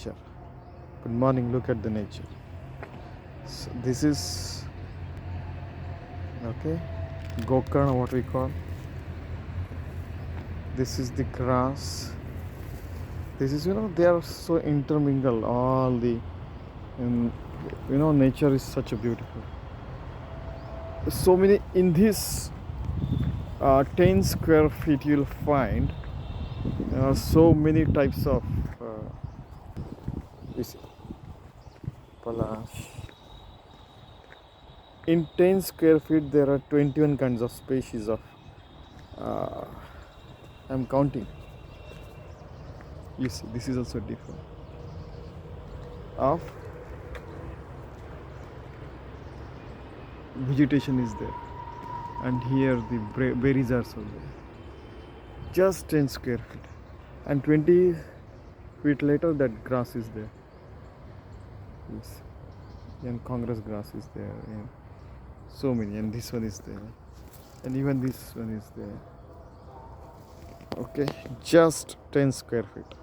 nature. Good morning, look at the nature. So this is okay, Gokarna, what we call. This is the grass. This is, they are so intermingled. All the, and nature is such a beautiful. So many in this 10 square feet you'll find so many types of this palace. In 10 square feet there are 21 kinds of species of uh, I'm counting. You see, this is also different of vegetation is there, and here the berries are also there. Just 10 square feet, and 20 feet later that grass is there. Yes, and Congress grass is there, and so many, and this one is there, and even this one is there. Okay, just 10 square feet.